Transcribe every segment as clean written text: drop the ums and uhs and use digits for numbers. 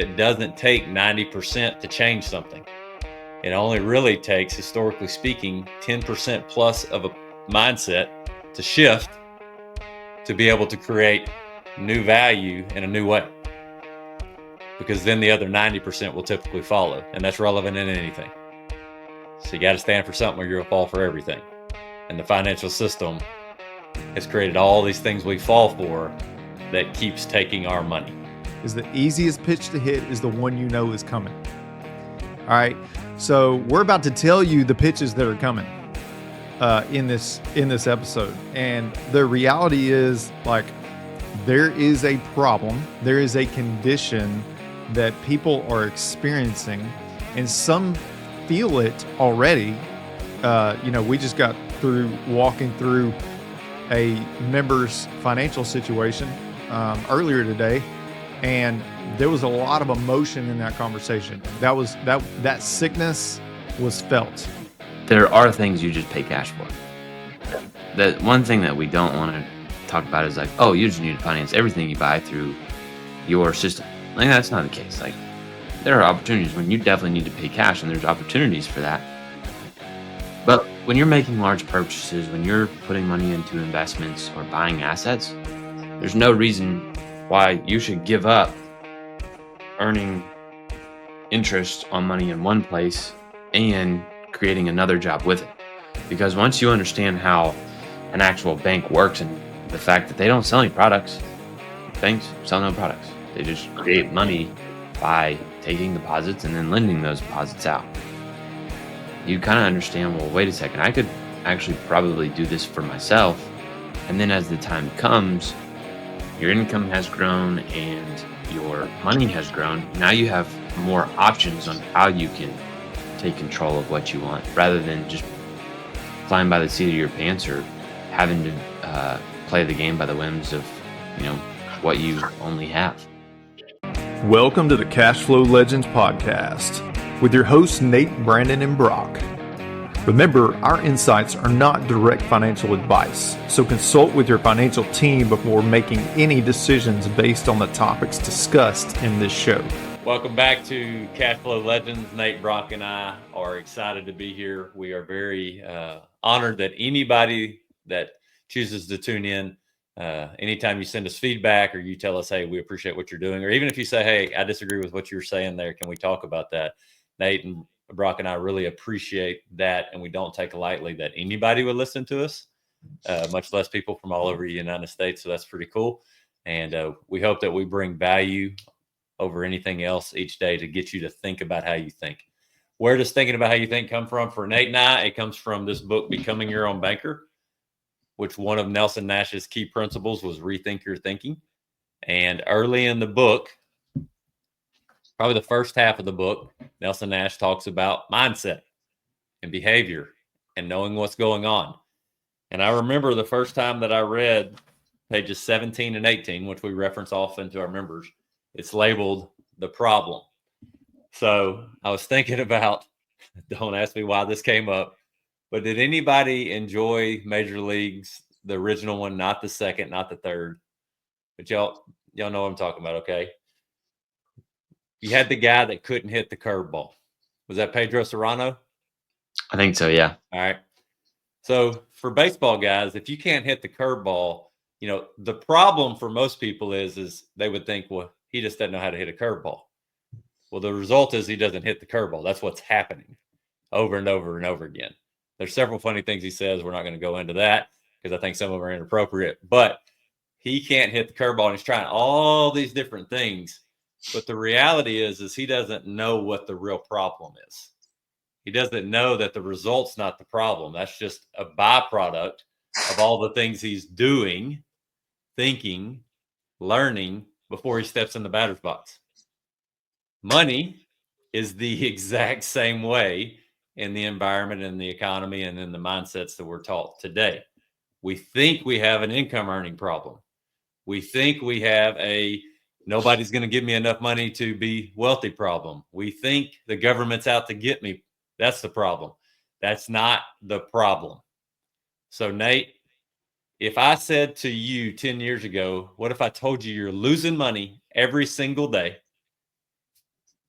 It doesn't take 90% to change something. It only really takes, historically speaking, 10% plus of a mindset to shift to be able to create new value in a new way. Because then the other 90% will typically follow, and that's relevant in anything. So you got to stand for something or you're going to fall for everything. And the financial system has created all these things we fall for that keeps taking our money. Is the easiest pitch to hit is the one you know is coming. All right, so we're about to tell you the pitches that are coming in this episode, and the reality is, like, there is a problem, there is a condition that people are experiencing, and some feel it already. We just got through walking through a member's financial situation earlier today, and there was a lot of emotion in that conversation. That sickness was felt. There are things you just pay cash for. The one thing that we don't want to talk about is like, oh, you just need to finance everything you buy through your system. Like, that's not the case. Like, there are opportunities when you definitely need to pay cash, and there's opportunities for that. But when you're making large purchases, when you're putting money into investments or buying assets, there's no reason why you should give up earning interest on money in one place and creating another job with it. Because once you understand how an actual bank works and the fact that they don't sell any products, banks sell no products. They just create money by taking deposits and then lending those deposits out. You kind of understand, well, wait a second, I could actually probably do this for myself. And then as the time comes, your income has grown and your money has grown. Now you have more options on how you can take control of what you want, rather than just flying by the seat of your pants or having to play the game by the whims of, what you only have. Welcome to the Cashflow Legendz podcast with your hosts Nate, Brandon, and Brock. Remember, our insights are not direct financial advice, so consult with your financial team before making any decisions based on the topics discussed in this show. Welcome back to Cashflow Legendz. Nate, Brock, and I are excited to be here. We are very honored that anybody that chooses to tune in, anytime you send us feedback or you tell us, hey, we appreciate what you're doing, or even if you say, hey, I disagree with what you're saying there, can we talk about that? Nate and Brock and I really appreciate that, and we don't take lightly that anybody would listen to us, much less people from all over the United States. So that's pretty cool. And we hope that we bring value over anything else each day to get you to think about how you think. Where does thinking about how you think come from? For Nate and I, it comes from this book, Becoming Your Own Banker, which one of Nelson Nash's key principles was rethink your thinking. And early in the book, probably the first half of the book, Nelson Nash talks about mindset and behavior and knowing what's going on. And I remember the first time that I read pages 17 and 18, which we reference often to our members, it's labeled The Problem. So I was thinking about, don't ask me why this came up, but did anybody enjoy Major Leagues, the original one, not the second, not the third? But y'all know what I'm talking about, okay? You had the guy that couldn't hit the curveball. Was that Pedro Serrano? I think so, yeah. All right. So for baseball guys, if you can't hit the curveball, the problem for most people is they would think, well, he just doesn't know how to hit a curveball. Well, the result is he doesn't hit the curveball. That's what's happening over and over and over again. There's several funny things he says. We're not going to go into that because I think some of them are inappropriate. But he can't hit the curveball, and he's trying all these different things. But the reality is he doesn't know what the real problem is. He doesn't know that the result's not the problem. That's just a byproduct of all the things he's doing, thinking, learning before he steps in the batter's box. Money is the exact same way in the environment and the economy and in the mindsets that we're taught today. We think we have an income earning problem. We think we have a nobody's going to give me enough money to be wealthy problem. We think the government's out to get me. That's the problem. That's not the problem. So Nate, if I said to you 10 years ago, what if I told you you're losing money every single day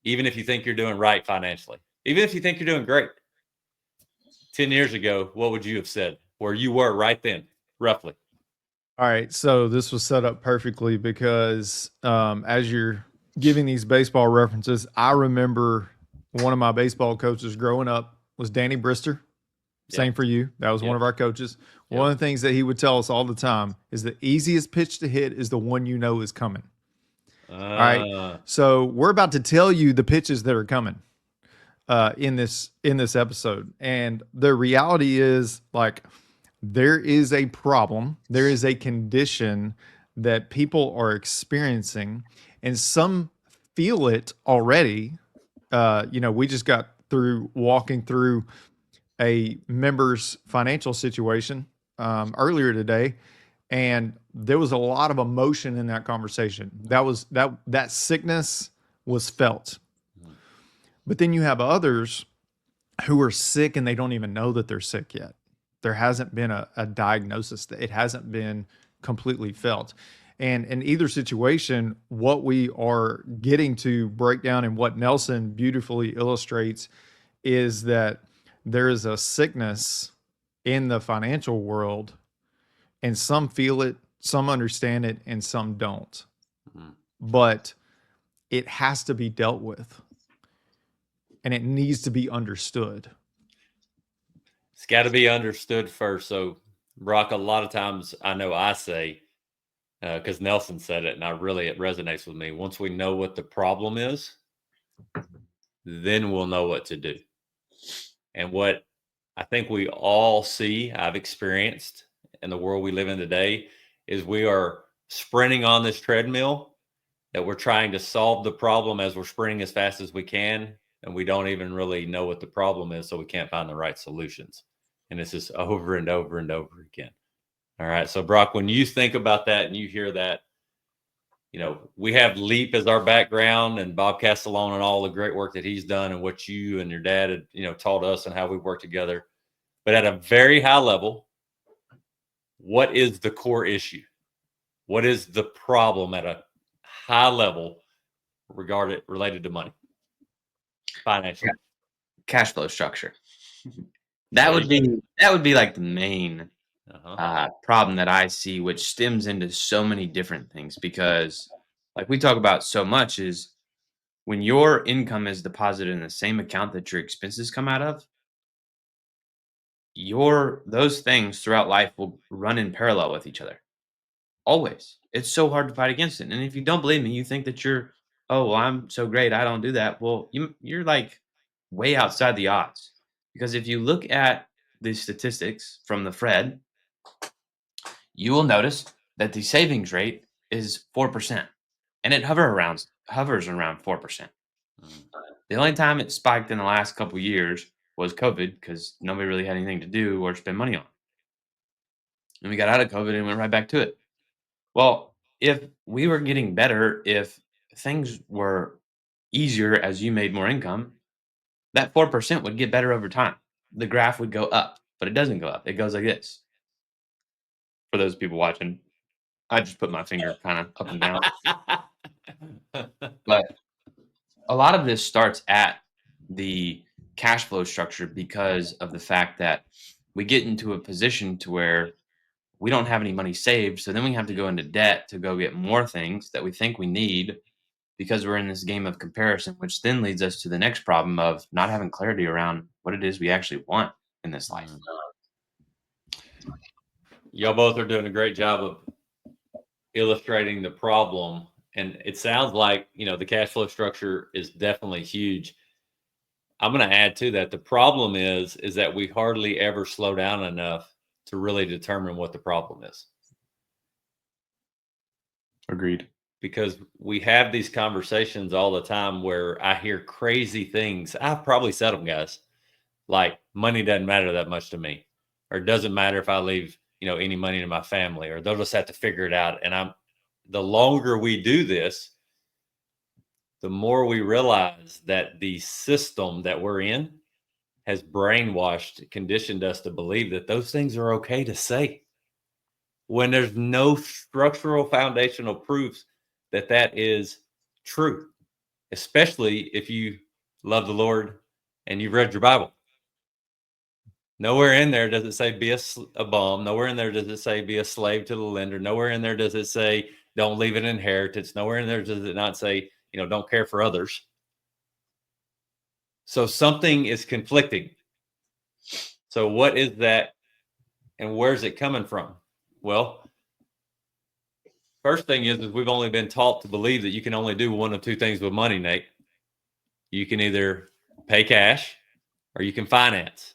even if you think you're doing right financially, even if you think you're doing great. 10 years ago, what would you have said where you were right then, roughly? All right, so this was set up perfectly because as you're giving these baseball references, I remember one of my baseball coaches growing up was Danny Brister. Same Yep. for you. That was one Yep. of our coaches. Yep. One of the things that he would tell us all the time is the easiest pitch to hit is the one you know is coming. All right. So we're about to tell you the pitches that are coming in this episode. And the reality is, like, there is a problem, there is a condition that people are experiencing, and some feel it already. We just got through walking through a member's financial situation earlier today, and there was a lot of emotion in that conversation. That sickness was felt. But then you have others who are sick and they don't even know that they're sick yet. There hasn't been a diagnosis. It hasn't been completely felt. And in either situation, what we are getting to break down and what Nelson beautifully illustrates is that there is a sickness in the financial world, and some feel it, some understand it, and some don't. But it has to be dealt with, and it needs to be understood. It's got to be understood first. So, Brock, a lot of times I know I say, because Nelson said it, and it resonates with me. Once we know what the problem is, then we'll know what to do. And what I think we all see, I've experienced in the world we live in today, is we are sprinting on this treadmill that we're trying to solve the problem as we're sprinting as fast as we can. And we don't even really know what the problem is, so we can't find the right solutions. And it's just over and over and over again. All right. So, Brock, when you think about that and you hear that, we have Leap as our background and Bob Castellone and all the great work that he's done and what you and your dad had, taught us and how we work together. But at a very high level, what is the core issue? What is the problem at a high level related to money, financial? Cash flow structure. That would be like the main problem that I see, which stems into so many different things, because like we talk about so much is when your income is deposited in the same account that your expenses come out of, those things throughout life will run in parallel with each other. Always. It's so hard to fight against it. And if you don't believe me, you think that oh, well, I'm so great, I don't do that. Well, you're like way outside the odds. Because if you look at the statistics from the Fed, you will notice that the savings rate is 4%, and it hovers around 4%. The only time it spiked in the last couple of years was COVID, because nobody really had anything to do or spend money on. And we got out of COVID and went right back to it. Well, if we were getting better, if things were easier as you made more income, that 4% would get better over time. The graph would go up, but it doesn't go up. It goes like this. For those people watching, I just put my finger kind of up and down. But a lot of this starts at the cash flow structure because of the fact that we get into a position to where we don't have any money saved. So then we have to go into debt to go get more things that we think we need, because we're in this game of comparison, which then leads us to the next problem of not having clarity around what it is we actually want in this life. Y'all both are doing a great job of illustrating the problem. And it sounds like, the cash flow structure is definitely huge. I'm going to add to that. The problem is that we hardly ever slow down enough to really determine what the problem is. Agreed. Because we have these conversations all the time where I hear crazy things. I've probably said them, guys, like money doesn't matter that much to me, or it doesn't matter if I leave, any money to my family, or they'll just have to figure it out. And the longer we do this, the more we realize that the system that we're in has conditioned us to believe that those things are okay to say, when there's no structural foundational proofs that is true. especially if you love the Lord and you've read your Bible. Nowhere in there does it say be a bum. Nowhere in there does it say be a slave to the lender. Nowhere in there does it say don't leave an inheritance. Nowhere in there does it not say, don't care for others. So something is conflicting. So what is that and where's it coming from? Well, first thing is we've only been taught to believe that you can only do one of two things with money, Nate. You can either pay cash or you can finance.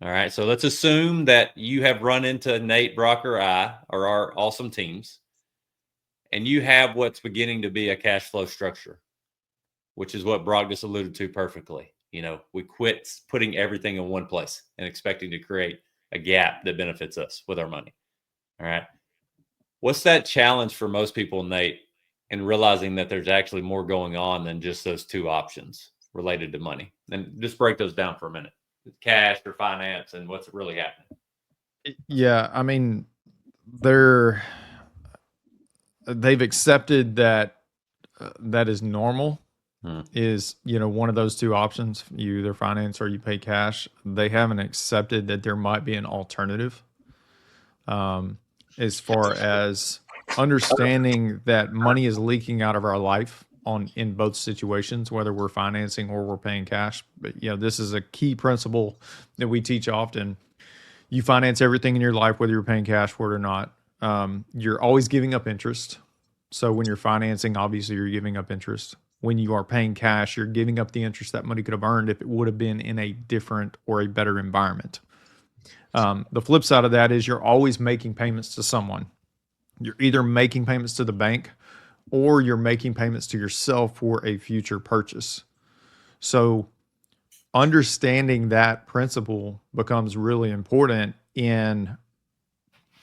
All right. So let's assume that you have run into Nate, Brock, or I, or our awesome teams, and you have what's beginning to be a cash flow structure, which is what Brock just alluded to perfectly. We quit putting everything in one place and expecting to create a gap that benefits us with our money. All right. What's that challenge for most people, Nate, in realizing that there's actually more going on than just those two options related to money? And just break those down for a minute. Cash or finance and what's really happening. Yeah, I mean, they've accepted that that is normal. Is one of those two options. You either finance or you pay cash. They haven't accepted that there might be an alternative. As far as understanding that money is leaking out of our life in both situations, whether we're financing or we're paying cash. But this is a key principle that we teach often. You finance everything in your life, whether you're paying cash for it or not. You're always giving up interest. So when you're financing, obviously you're giving up interest. When you are paying cash, you're giving up the interest that money could have earned if it would have been in a different or a better environment. The flip side of that is you're always making payments to someone. You're either making payments to the bank or you're making payments to yourself for a future purchase. So understanding that principle becomes really important in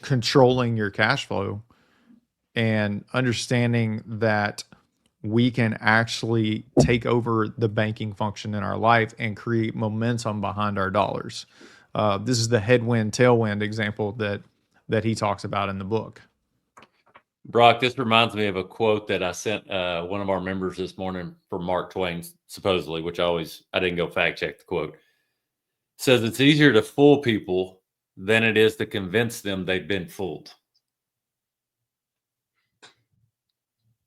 controlling your cash flow and understanding that we can actually take over the banking function in our life and create momentum behind our dollars. This is the headwind, tailwind example that he talks about in the book. Brock, this reminds me of a quote that I sent one of our members this morning from Mark Twain, supposedly, which I didn't go fact check the quote. It says it's easier to fool people than it is to convince them they've been fooled.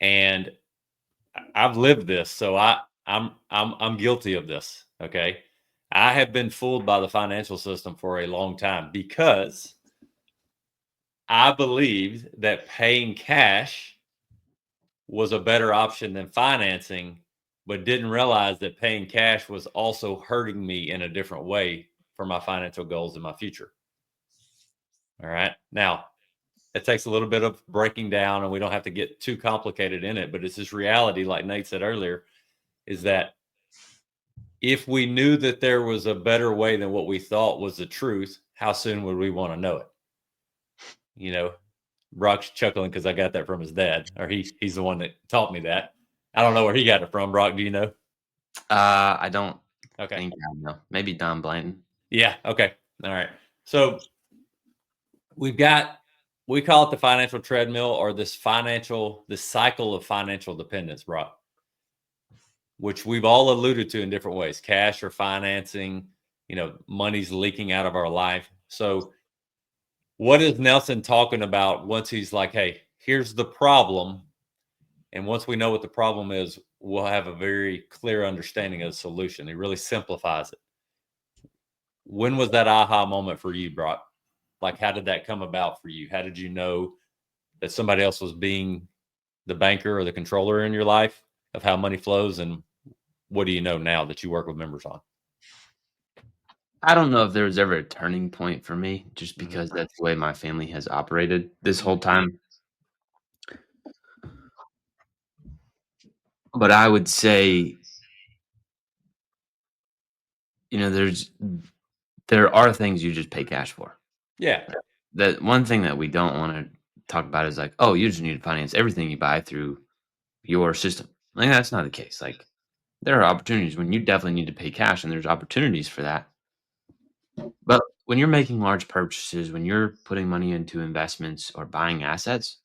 And I've lived this, so I'm guilty of this. Okay, I have been fooled by the financial system for a long time because I believed that paying cash was a better option than financing, but didn't realize that paying cash was also hurting me in a different way for my financial goals in my future. All right, now it takes a little bit of breaking down, and we don't have to get too complicated in it, but it's this reality, like Nate said earlier, is that if we knew that there was a better way than what we thought was the truth, how soon would we want to know it? Brock's chuckling because I got that from his dad, or he's the one that taught me that. I don't know where he got it from. Brock, do you know? I don't Okay. think I know. Maybe Don Blanton. Yeah. Okay. All right. So we call it the financial treadmill, or this cycle of financial dependence, Brock, which we've all alluded to in different ways: cash or financing, money's leaking out of our life. So what is Nelson talking about once he's like, hey, here's the problem? And once we know what the problem is, we'll have a very clear understanding of the solution. He really simplifies it. When was that aha moment for you, Brock? Like, how did that come about for you? How did you know that somebody else was being the banker or the controller in your life of how money flows? And what do you know now that you work with members on? I don't know if there was ever a turning point for me, just because that's the way my family has operated this whole time. But I would say, there are things you just pay cash for. Yeah. The one thing that we don't want to talk about is like, oh, you just need to finance everything you buy through your system. Like, that's not the case. Like, there are opportunities when you definitely need to pay cash, and there's opportunities for that. But when you're making large purchases, when you're putting money into investments or buying assets,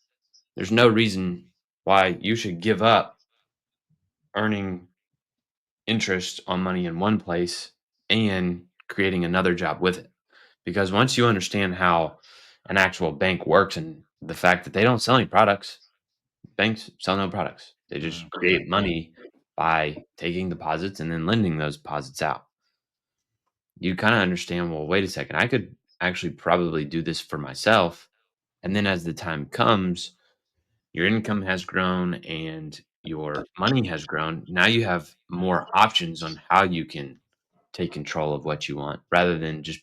there's no reason why you should give up earning interest on money in one place and creating another job with it. Because once you understand how an actual bank works and the fact that they don't sell any products, banks sell no products. They just create money by taking deposits and then lending those deposits out. You kind of understand, well, wait a second, I could actually probably do this for myself. And then as the time comes, your income has grown and your money has grown. Now you have more options on how you can take control of what you want rather than just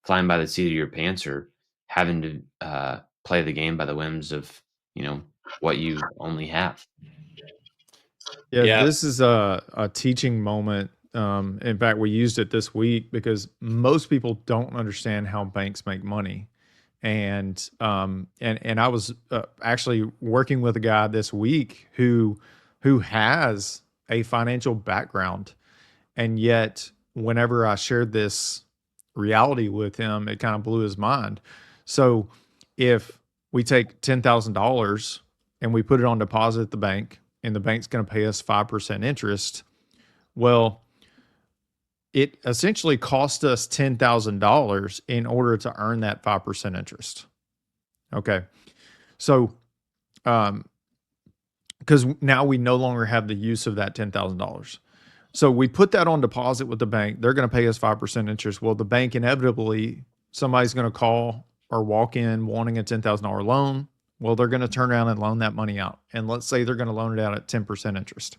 flying by the seat of your pants or having to play the game by the whims of, what you only have. Yeah, Yeah. this is a teaching moment. In fact, we used it this week because most people don't understand how banks make money. And I was actually working with a guy this week who has a financial background, and yet whenever I shared this reality with him, it kind of blew his mind. So if we take $10,000 and we put it on deposit at the bank, and the bank's going to pay us 5% interest, well, it essentially cost us $10,000 in order to earn that 5% interest. Okay. So, because now we no longer have the use of that $10,000. So we put that on deposit with the bank. They're going to pay us 5% interest. Well, the bank inevitably, somebody's going to call or walk in wanting a $10,000 loan. Well, they're going to turn around and loan that money out. And let's say they're going to loan it out at 10% interest.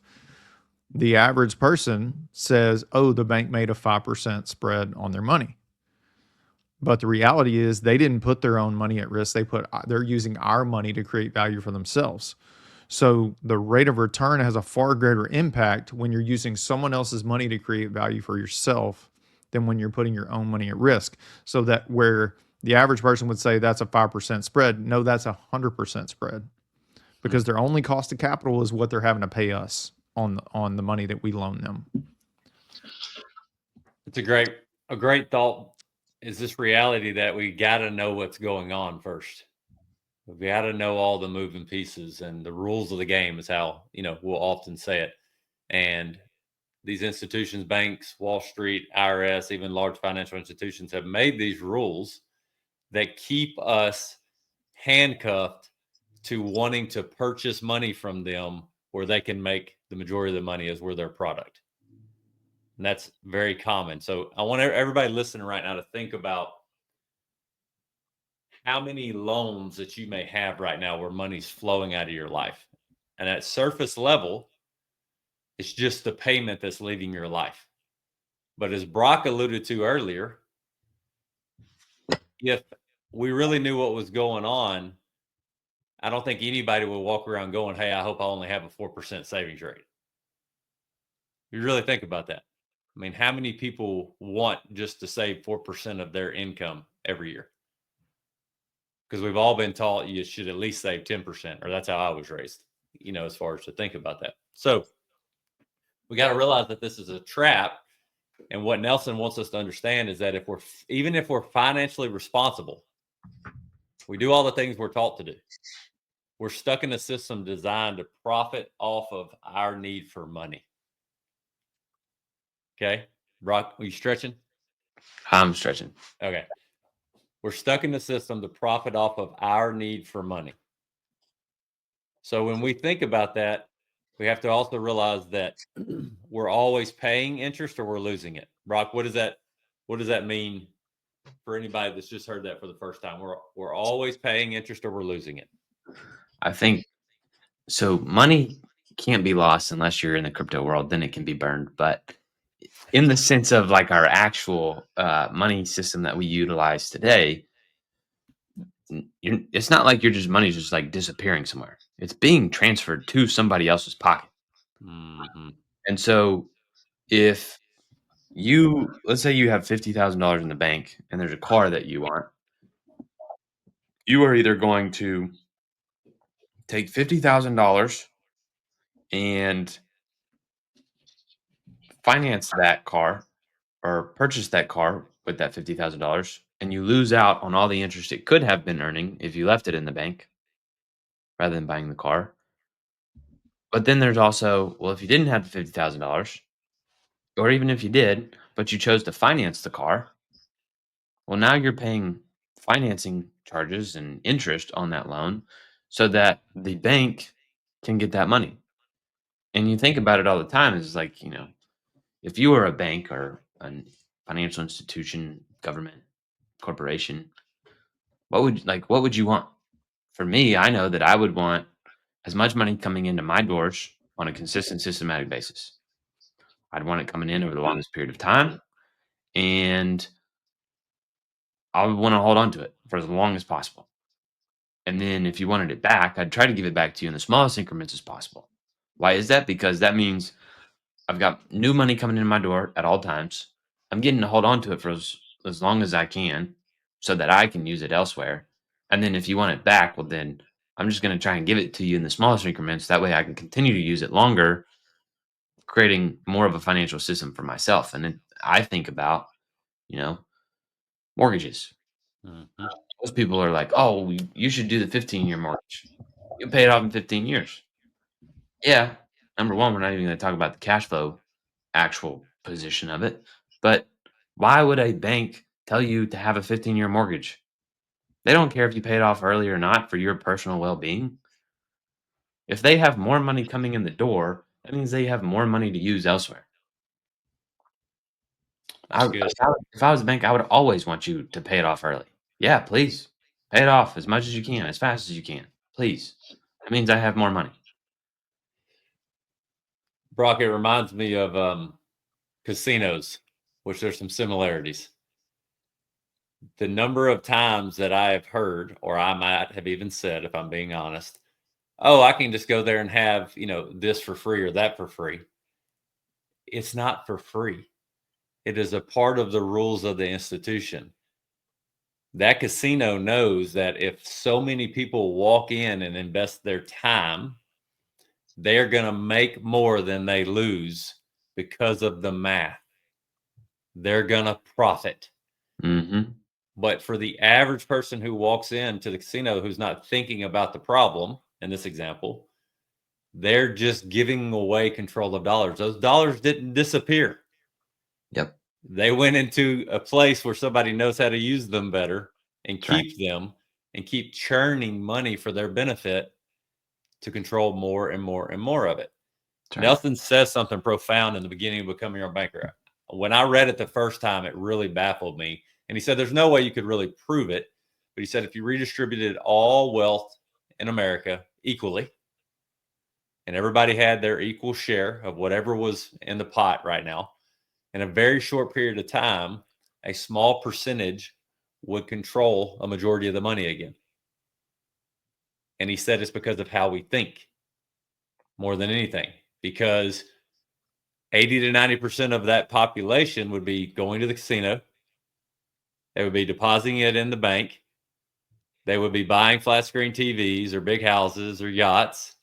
The average person says, oh, the bank made a 5% spread on their money. But the reality is they didn't put their own money at risk. They're using our money to create value for themselves. So the rate of return has a far greater impact when you're using someone else's money to create value for yourself than when you're putting your own money at risk. So that where the average person would say that's a 5% spread, no, that's 100% spread, because their only cost of capital is what they're having to pay us on the money that we loan them. It's a great thought. Is this reality that we got to know what's going on first. We got to know all the moving pieces and the rules of the game is how, we'll often say it. And these institutions, banks, Wall Street, IRS, even large financial institutions have made these rules that keep us handcuffed to wanting to purchase money from them where they can make the majority of the money as we're their product. And that's very common. So I want everybody listening right now to think about how many loans that you may have right now where money's flowing out of your life. And at surface level, it's just the payment that's leaving your life. But as Brock alluded to earlier, if we really knew what was going on, I don't think anybody would walk around going, hey, I hope I only have a 4% savings rate. You really think about that. I mean, how many people want just to save 4% of their income every year? Because we've all been taught you should at least save 10%, or that's how I was raised, as far as to think about that. So we got to realize that this is a trap. And what Nelson wants us to understand is that even if we're financially responsible, we do all the things we're taught to do, we're stuck in a system designed to profit off of our need for money. Okay. Brock, are you stretching? I'm stretching. Okay. We're stuck in the system to profit off of our need for money. So when we think about that, we have to also realize that we're always paying interest or we're losing it. Brock, what does that mean for anybody that's just heard that for the first time? We're always paying interest or we're losing it. I think so. Money can't be lost unless you're in the crypto world, then it can be burned. But in the sense of like our actual money system that we utilize today, it's not like money's just like disappearing somewhere. It's being transferred to somebody else's pocket. Mm-hmm. And so if let's say you have $50,000 in the bank and there's a car that you want, you are either going to take $50,000 and finance that car or purchase that car with that $50,000, and you lose out on all the interest it could have been earning if you left it in the bank rather than buying the car. But then there's also, well, if you didn't have the $50,000, or even if you did, but you chose to finance the car, well, now you're paying financing charges and interest on that loan so that the bank can get that money. And you think about it all the time is like, if you were a bank or a financial institution, government, corporation, what would you want? For me, I know that I would want as much money coming into my doors on a consistent, systematic basis. I'd want it coming in over the longest period of time, and I would want to hold on to it for as long as possible. And then if you wanted it back, I'd try to give it back to you in the smallest increments as possible. Why is that? Because that means I've got new money coming in my door at all times. I'm getting to hold on to it for as long as I can so that I can use it elsewhere. And then if you want it back, well, then I'm just going to try and give it to you in the smallest increments. That way I can continue to use it longer, creating more of a financial system for myself. And then I think about, you know, mortgages. Mhm. Most people are like, oh, you should do the 15-year mortgage. You pay it off in 15 years. Yeah. Number one, we're not even going to talk about the cash flow actual position of it. But why would a bank tell you to have a 15-year mortgage? They don't care if you pay it off early or not for your personal well being. If they have more money coming in the door, that means they have more money to use elsewhere. That's good. If I was a bank, I would always want you to pay it off early. Yeah, please. Pay it off as much as you can, as fast as you can. Please. That means I have more money. Brock, it reminds me of casinos, which there's some similarities. The number of times that I have heard, or I might have even said, if I'm being honest, oh, I can just go there and have, this for free or that for free. It's not for free. It is a part of the rules of the institution. That casino knows that if so many people walk in and invest their time, they're going to make more than they lose because of the math. They're going to profit. Mm-hmm. But for the average person who walks into the casino who's not thinking about the problem, in this example, they're just giving away control of dollars. Those dollars didn't disappear. Yep. They went into a place where somebody knows how to use them better and That's right. keep them and keep churning money for their benefit to control more and more and more of it. That's right. Nelson says something profound in the beginning of Becoming Your Banker. When I read it the first time, it really baffled me. And he said, there's no way you could really prove it. But he said, if you redistributed all wealth in America equally, and everybody had their equal share of whatever was in the pot right now, in a very short period of time, a small percentage would control a majority of the money again. And he said it's because of how we think more than anything, because 80 to 90% of that population would be going to the casino. They would be depositing it in the bank. They would be buying flat screen TVs or big houses or yachts.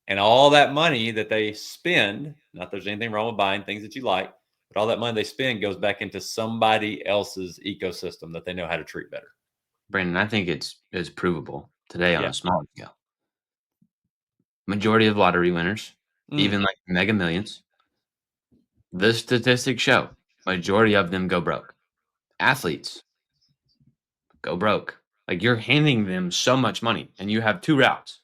And all that money that they spend, not that there's anything wrong with buying things that you like, but all that money they spend goes back into somebody else's ecosystem that they know how to treat better. Brandon, I think it's provable today on Yeah. a smaller scale. Majority of lottery winners, Mm. even like Mega Millions, the statistics show majority of them go broke. Athletes go broke. Like you're handing them so much money, and you have two routes: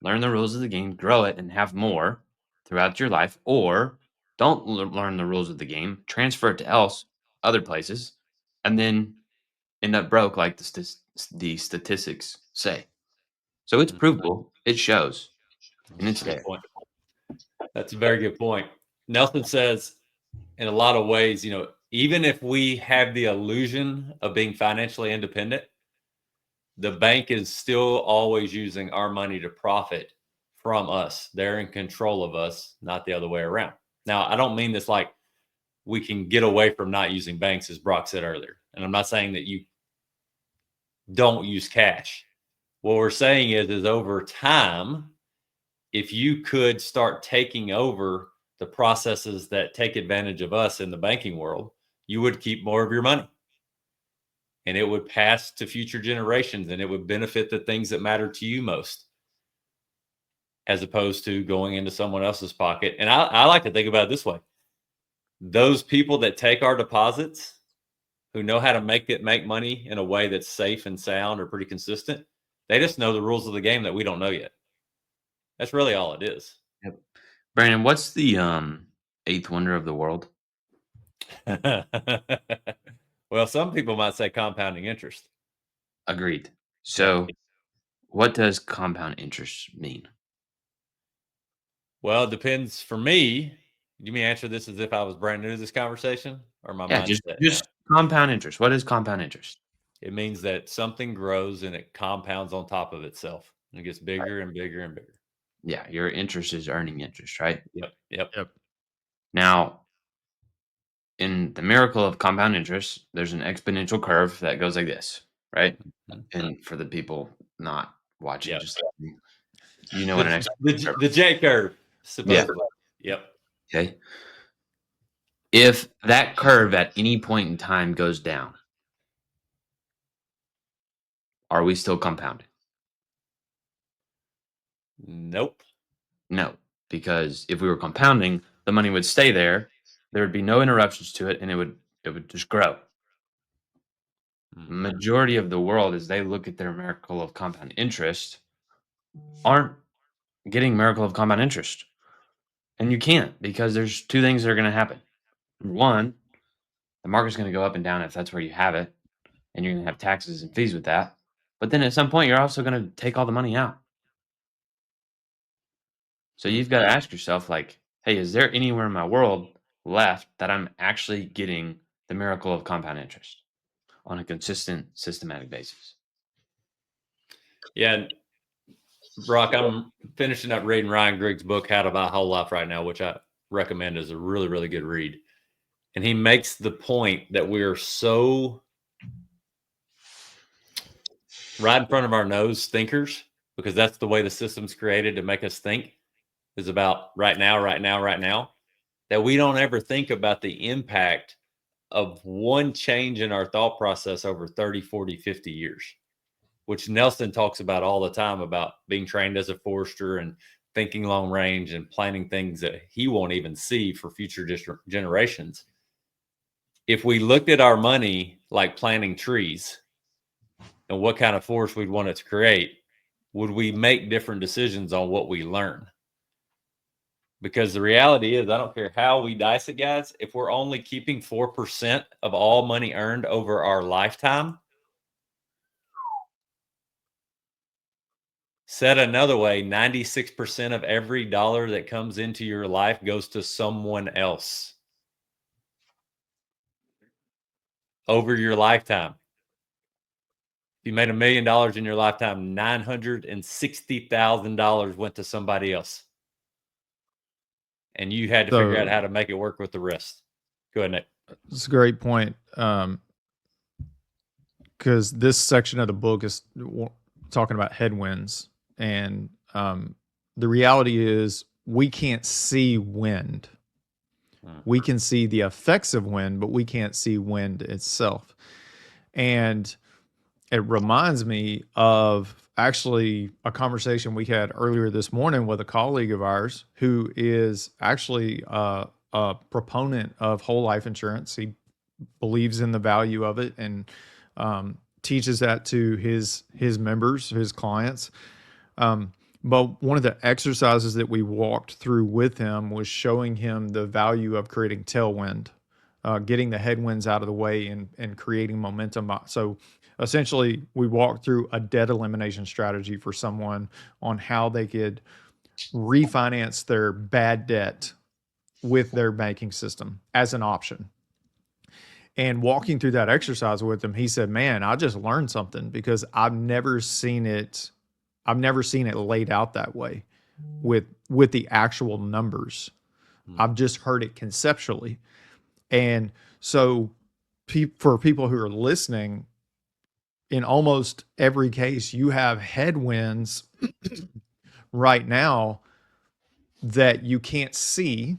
learn the rules of the game, grow it, and have more throughout your life, or don't learn the rules of the game, transfer it to other places, and then end up broke, like the statistics say. So it's Mm. provable. It shows, and That's it's a good there. point. That's a very good point. Nelson says, in a lot of ways, even if we have the illusion of being financially independent, the bank is still always using our money to profit from us. They're in control of us, not the other way around. Now, I don't mean this like we can get away from not using banks, as Brock said earlier. And I'm not saying that you don't use cash. What we're saying is over time, if you could start taking over the processes that take advantage of us in the banking world, you would keep more of your money and it would pass to future generations and it would benefit the things that matter to you most. as opposed to going into someone else's pocket. And I like to think about it this way. Those people that take our deposits, who know how to make money in a way that's safe and sound or pretty consistent, they just know the rules of the game that we don't know yet. That's really all it is. Yep. Brandon, what's the eighth wonder of the world? Well, some people might say compounding interest. Agreed. Yeah. So, what does compound interest mean? Well, it depends. For me, you may answer this as if I was brand new to this conversation, or my Yeah, mindset. just compound interest. What is compound interest? It means that something grows and it compounds on top of itself. And it gets bigger and bigger and bigger. Yeah, your interest is earning interest, right? Yep. Now, in the miracle of compound interest, there's an exponential curve that goes like this, right? Mhm. And for the people not watching, Yep. just listening, you know what an exponential curve The J curve, is. supposedly. Yep. Okay. If that curve at any point in time goes down, are we still compounding? Nope. No, because if we were compounding, the money would stay there. There would be no interruptions to it, and it would just grow. Mhm. Majority of the world, as they look at their miracle of compound interest, aren't getting miracle of compound interest. And you can't, because there's two things that are going to happen. Number one, the market's going to go up and down if that's where you have it, and you're going to have taxes and fees with that. But then at some point, you're also going to take all the money out. So you've got to ask yourself, like, hey, is there anywhere in my world left that I'm actually getting the miracle of compound interest on a consistent, systematic basis? Yeah. Brock, I'm finishing up reading Ryan Griggs' book, How to Buy Whole Life, right now, which I recommend as a really, really good read. And he makes the point that we are so right in front of our nose thinkers, because that's the way the system's created to make us think, is about right now, right now, right now, that we don't ever think about the impact of one change in our thought process over 30, 40, 50 years, which Nelson talks about all the time, about being trained as a forester and thinking long range and planning things that he won't even see for future generations. If we looked at our money like planting trees and what kind of forest we'd want it to create, would we make different decisions on what we learn? Because the reality is, I don't care how we dice it, guys, if we're only keeping 4% of all money earned over our lifetime, said another way, 96% of every dollar that comes into your life goes to someone else over your lifetime. If you made $1 million in your lifetime, $960,000 went to somebody else. And you had to figure out how to make it work with the rest. Go ahead, Nick. It's a great point. Because this section of the book is talking about headwinds. And the reality is we can't see wind. We can see the effects of wind, but we can't see wind itself. And it reminds me of actually a conversation we had earlier this morning with a colleague of ours who is actually a proponent of whole life insurance. He believes in the value of it and teaches that to his members, his clients. But one of the exercises that we walked through with him was showing him the value of creating tailwind, getting the headwinds out of the way and creating momentum. So essentially, we walked through a debt elimination strategy for someone on how they could refinance their bad debt with their banking system as an option. And walking through that exercise with him, he said, man, I just learned something, because I've never seen it laid out that way with the actual numbers. I've just heard it conceptually. And so for people who are listening, in almost every case, you have headwinds right now that you can't see,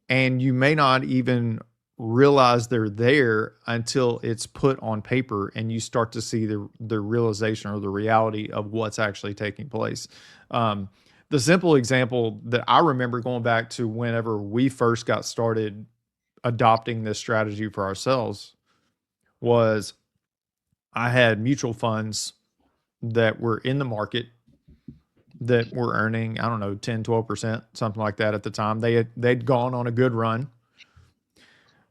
and you may not even realize they're there until it's put on paper and you start to see the realization or the reality of what's actually taking place. the simple example that I remember going back to whenever we first got started adopting this strategy for ourselves was I had mutual funds that were in the market that were earning, I don't know, 10, 12%, something like that at the time. They'd gone on a good run.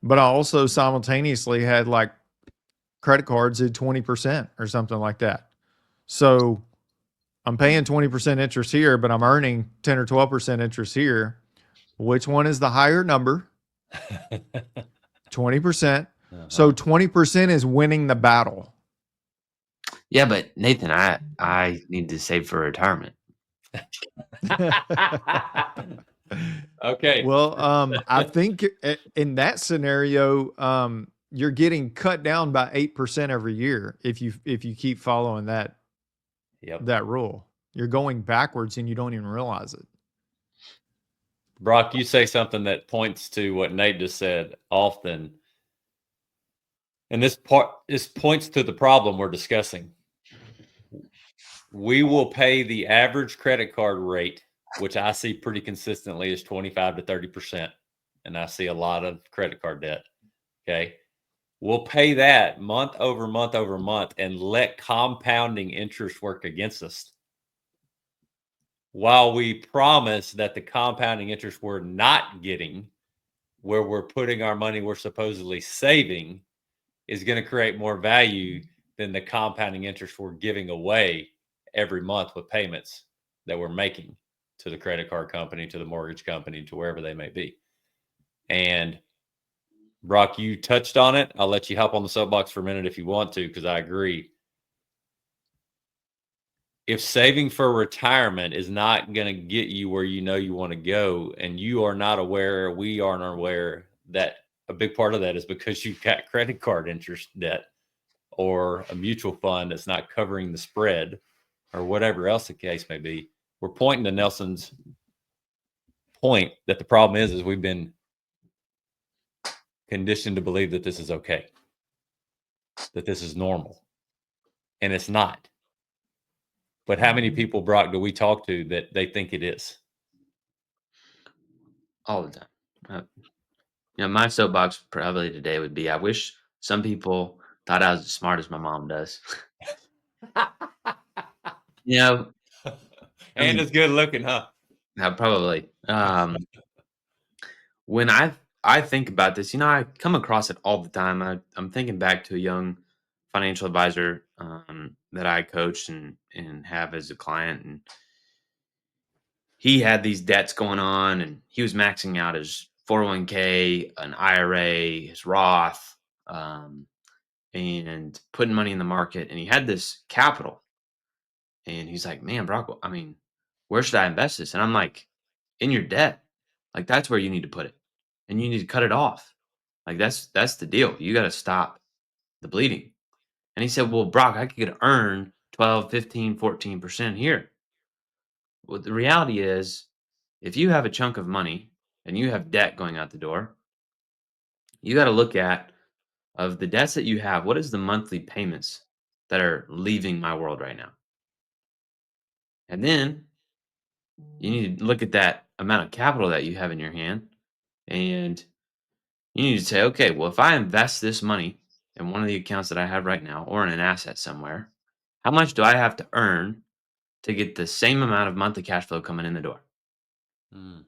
But I also simultaneously had like credit cards at 20% or something like that. So I'm paying 20% interest here, but I'm earning 10 or 12% interest here. Which one is the higher number? 20%. So 20% is winning the battle. Yeah, but Nathan, I need to save for retirement. Okay. Well, I think in that scenario, you're getting cut down by 8% every year if you keep following that rule. You're going backwards and you don't even realize it. Brock, you say something that points to what Nate just said often. And this points to the problem we're discussing. We will pay the average credit card rate, which I see pretty consistently is 25 to 30%. And I see a lot of credit card debt. Okay. We'll pay that month over month over month and let compounding interest work against us. While we promise that the compounding interest we're not getting, where we're putting our money we're supposedly saving, is going to create more value than the compounding interest we're giving away every month with payments that we're making to the credit card company, to the mortgage company, to wherever they may be. And Brock, you touched on it. I'll let you hop on the soapbox for a minute if you want to, because I agree. If saving for retirement is not going to get you where you know you want to go, and you are not aware, we aren't aware that a big part of that is because you've got credit card interest debt or a mutual fund that's not covering the spread or whatever else the case may be, we're pointing to Nelson's point that the problem is we've been conditioned to believe that this is okay, that this is normal, and it's not. But how many people, Brock, do we talk to that they think it is? All the time. My soapbox probably today would be I wish some people thought I was as smart as my mom does. you know, And it's good looking, huh? probably. When I think about this, I come across it all the time. I'm thinking back to a young financial advisor that I coached and have as a client, and he had these debts going on, and he was maxing out his 401k, an IRA, his Roth, and putting money in the market, and he had this capital, and he's like, "Man, Brock, I mean, where should I invest this?" And I'm like, "In your debt, like that's where you need to put it, and you need to cut it off. Like that's the deal. You got to stop the bleeding." And he said, "Well, Brock, I could earn 12, 15, 14% here." Well, the reality is, if you have a chunk of money and you have debt going out the door, you got to look at of the debts that you have, what is the monthly payments that are leaving my world right now? And then you need to look at that amount of capital that you have in your hand, and you need to say, okay, well, if I invest this money in one of the accounts that I have right now or in an asset somewhere, how much do I have to earn to get the same amount of monthly cash flow coming in the door? Mm.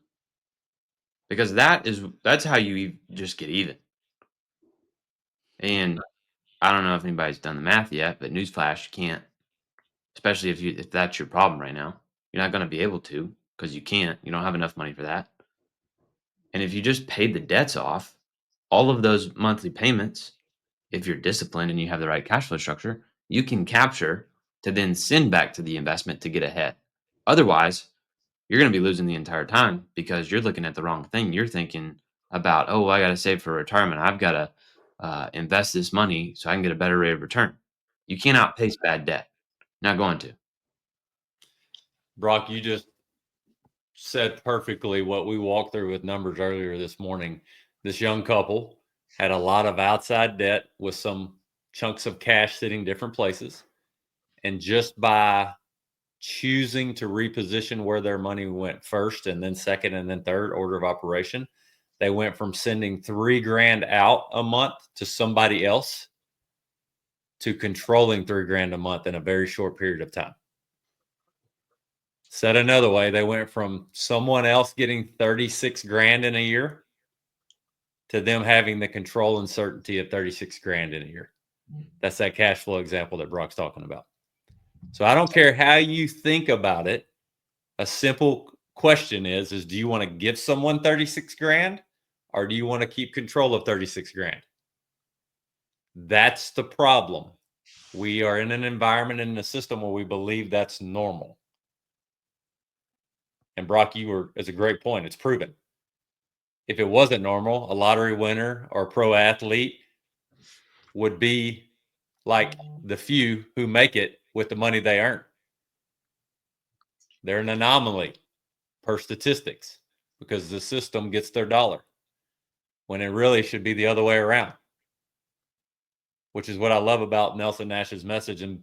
Because that's how you just get even. And I don't know if anybody's done the math yet, but newsflash, you can't, especially if that's your problem right now. You're not going to be able to because you can't. You don't have enough money for that. And if you just paid the debts off, all of those monthly payments, if you're disciplined and you have the right cash flow structure, you can capture to then send back to the investment to get ahead. Otherwise, you're going to be losing the entire time because you're looking at the wrong thing. You're thinking about, oh, well, I got to save for retirement. I've got to invest this money so I can get a better rate of return. You can't outpace bad debt. Not going to. Brock, you just said perfectly what we walked through with numbers earlier this morning. This young couple had a lot of outside debt with some chunks of cash sitting different places. And just by choosing to reposition where their money went first and then second and then third order of operation. They went from sending $3,000 out a month to somebody else to controlling $3,000 a month in a very short period of time. Said another way, they went from someone else getting $36,000 in a year to them having the control and certainty of $36,000 in a year. That's that cash flow example that Brock's talking about. So I don't care how you think about it. A simple question is do you want to give someone $36,000 or do you want to keep control of $36,000? That's the problem. We are in an environment and in a system where we believe that's normal. And Brock, it's a great point. It's proven. If it wasn't normal, a lottery winner or a pro athlete would be like the few who make it with the money they earn. They're an anomaly per statistics because the system gets their dollar when it really should be the other way around, which is what I love about Nelson Nash's message and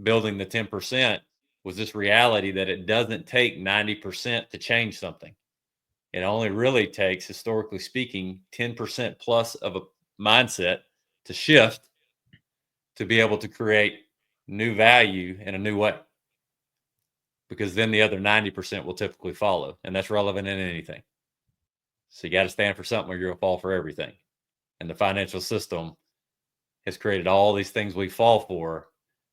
building the 10% was this reality that it doesn't take 90% to change something. It only really takes, historically speaking, 10% plus of a mindset to shift to be able to create new value in a new way. Because then the other 90% will typically follow. And that's relevant in anything. So you got to stand for something or you're going to fall for everything. And the financial system has created all these things we fall for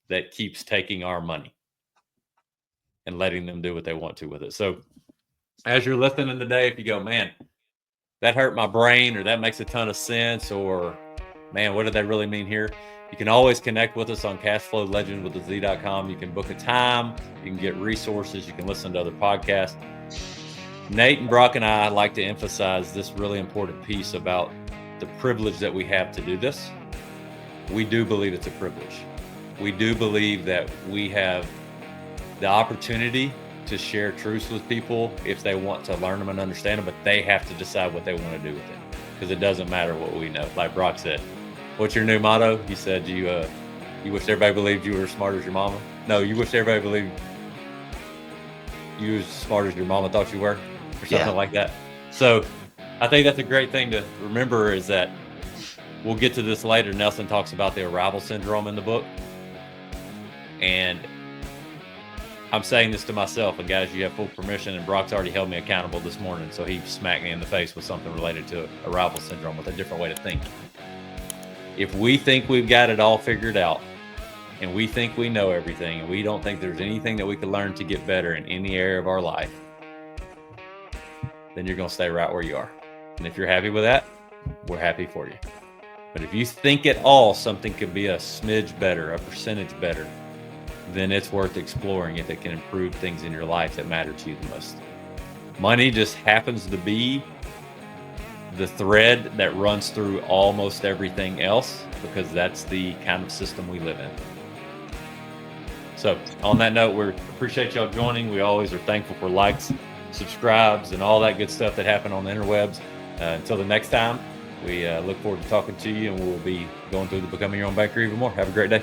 that keeps taking our money and letting them do what they want to with it. So as you're listening today, if you go, man, that hurt my brain, or that makes a ton of sense, or man, what did that really mean here? You can always connect with us on cashflowlegendz.com. You can book a time, you can get resources, you can listen to other podcasts. Nate and Brock and I like to emphasize this really important piece about the privilege that we have to do this. We do believe it's a privilege. We do believe that we have the opportunity to share truths with people if they want to learn them and understand them, but they have to decide what they want to do with it, because it doesn't matter what we know. Like Brock said, what's your new motto? You said you wish everybody believed you were as smart as your mama. No, you wish everybody believed you were as smart as your mama thought you were, or something like that. So I think that's a great thing to remember, is that we'll get to this later. Nelson talks about the arrival syndrome in the book. And I'm saying this to myself, and guys, you have full permission, and Brock's already held me accountable this morning, so he smacked me in the face with something related to arrival syndrome, with a different way to think. If we think we've got it all figured out, and we think we know everything, and we don't think there's anything that we can learn to get better in any area of our life, then you're going to stay right where you are. And if you're happy with that, we're happy for you. But if you think at all something could be a smidge better, a percentage better, then it's worth exploring if it can improve things in your life that matter to you the most. Money just happens to be the thread that runs through almost everything else, because that's the kind of system we live in. So on that note, we appreciate y'all joining. We always are thankful for likes, subscribes, and all that good stuff that happen on the interwebs. Until the next time, we look forward to talking to you, and we'll be going through the Becoming Your Own Banker even more. Have a great day.